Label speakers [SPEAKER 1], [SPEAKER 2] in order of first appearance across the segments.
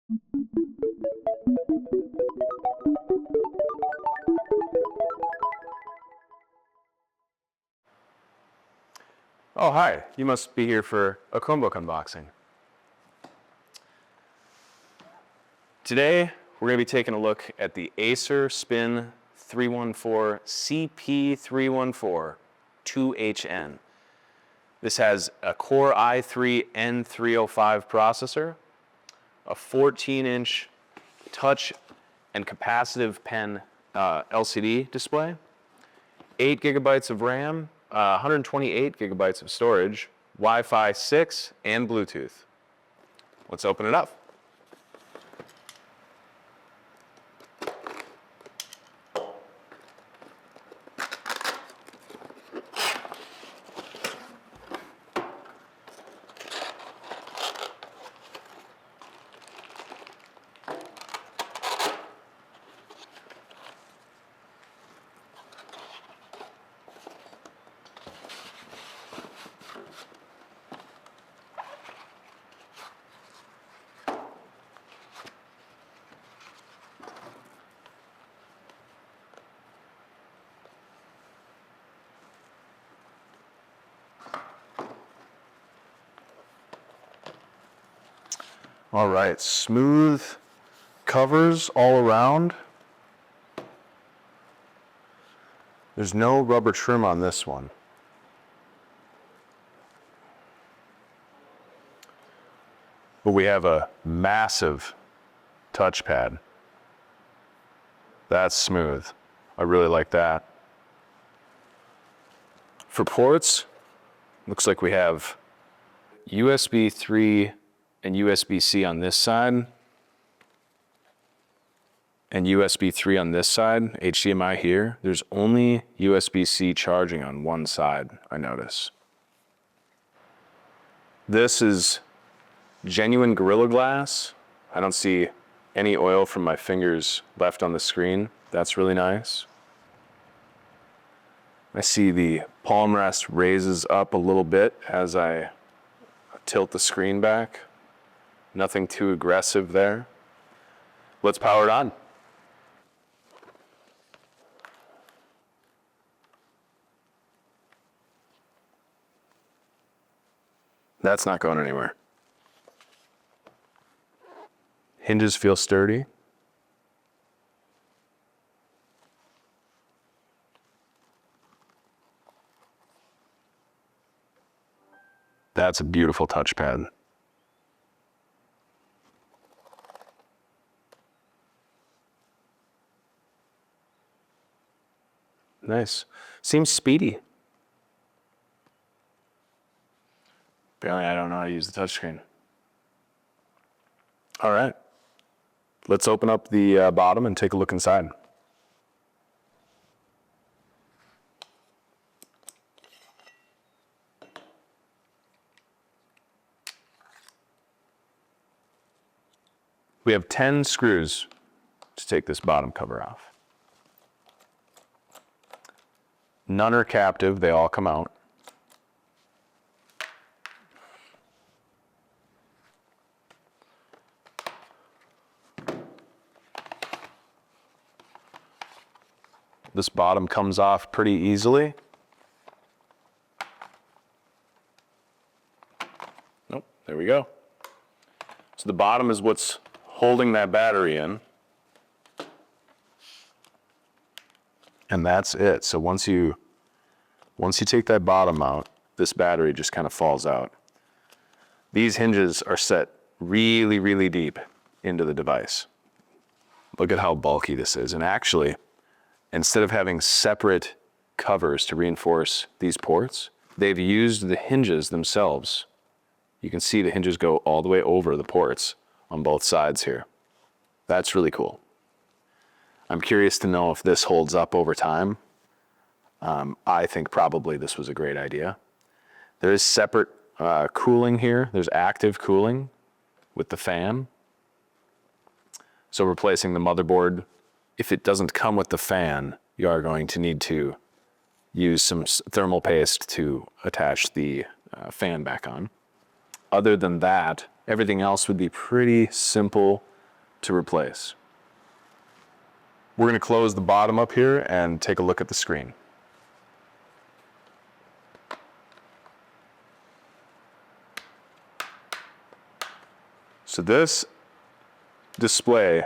[SPEAKER 1] Oh, hi. You must be here for a Chromebook unboxing. Today, we're going to be taking a look at the Acer Spin 314 CP314 2HN. This has a Core i3-N305 processor, a 14-inch touch and capacitive pen LCD display, 8 gigabytes of RAM, 128 gigabytes of storage, Wi-Fi 6, and Bluetooth. Let's open it up. All right, smooth covers all around. There's no rubber trim on this one. But we have a massive touchpad. That's smooth. I really like that. For ports, looks like we have USB 3 and USB-C on this side, and USB 3 on this side, HDMI here. There's only USB-C charging on one side, I notice. This is genuine Gorilla Glass. I don't see any oil from my fingers left on the screen. That's really nice. I see the palm rest raises up a little bit as I tilt the screen back. Nothing too aggressive there. Let's power it on. That's not going anywhere. Hinges feel sturdy. That's a beautiful touchpad. Nice. Seems speedy. Apparently I don't know how to use the touchscreen. All right. Let's open up the bottom and take a look inside. We have 10 screws to take this bottom cover off. None are captive, they all come out. This bottom comes off pretty easily. Nope, there we go. So the bottom is what's holding that battery in. And that's it. So once you take that bottom out, this battery just kind of falls out. These hinges are set really, really deep into the device. Look at how bulky this is. And actually, instead of having separate covers to reinforce these ports, they've used the hinges themselves. You can see the hinges go all the way over the ports on both sides here. That's really cool. I'm curious to know if this holds up over time. I think probably this was a great idea. There is separate cooling here. There's active cooling with the fan. So replacing the motherboard, if it doesn't come with the fan, you are going to need to use some thermal paste to attach the fan back on. Other than that, everything else would be pretty simple to replace. We're going to close the bottom up here and take a look at the screen. So this display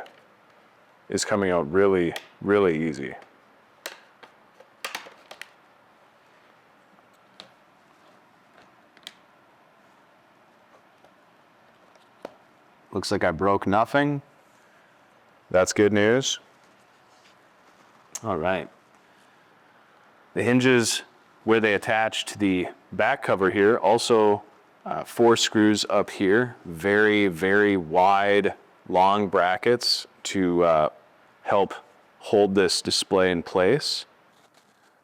[SPEAKER 1] is coming out really, really easy. Looks like I broke nothing. That's good news. All right. The hinges where they attach to the back cover here, also 4 screws up here, very, very wide, long brackets to help hold this display in place.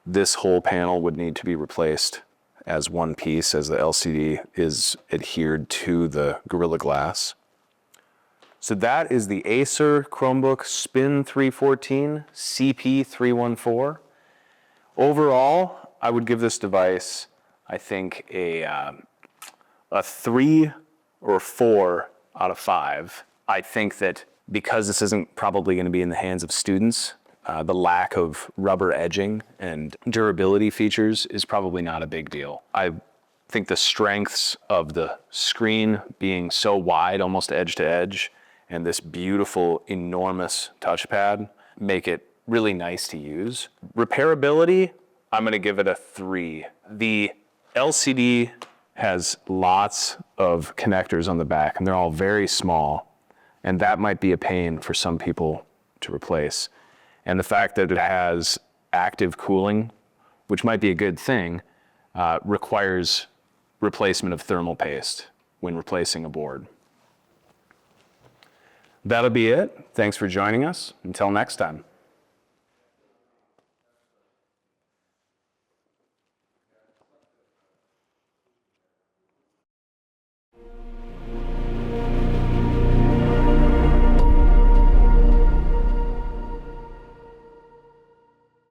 [SPEAKER 1] This whole panel would need to be replaced as one piece as the LCD is adhered to the Gorilla Glass. So that is the Acer Chromebook Spin 314 CP314. Overall, I would give this device, I think, a 3 or 4 out of 5. I think that because this isn't probably going to be in the hands of students, the lack of rubber edging and durability features is probably not a big deal. I think the strengths of the screen being so wide, almost edge to edge, and this beautiful, enormous touchpad make it really nice to use. Repairability, I'm gonna give it a 3. The LCD has lots of connectors on the back, and they're all very small, and that might be a pain for some people to replace. And the fact that it has active cooling, which might be a good thing, requires replacement of thermal paste when replacing a board. That'll be it. Thanks for joining us. Until next time.